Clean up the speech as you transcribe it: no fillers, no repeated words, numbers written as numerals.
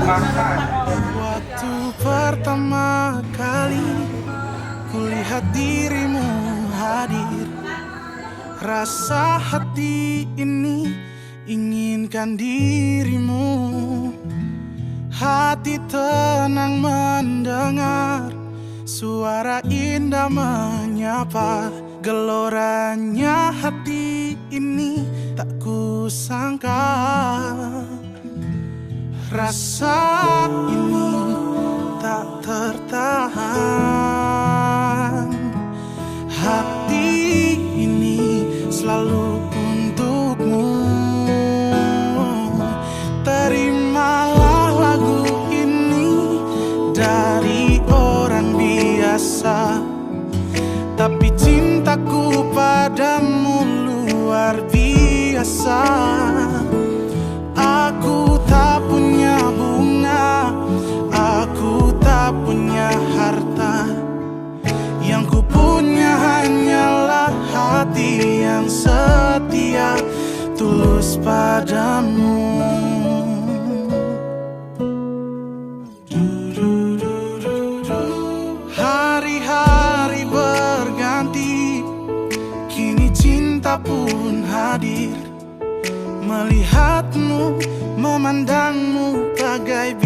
Waktu pertama kali kulihat dirimu hadir, rasa hati ini inginkan dirimu. Hati tenang mendengar suara indah menyapa. Geloranya hati ini tak kusangka. Rasa ini tak tertahan. Hati ini selalu untukmu. Terimalah lagu ini dari orang biasa, tapi cintaku padamu luar biasa. Aku tak punya bunga, aku tak punya harta. Yang ku punya hanyalah hati yang setia, tulus padamu. Hari-hari berganti, kini cinta pun hadir. Melihatmu, memandangmu bagai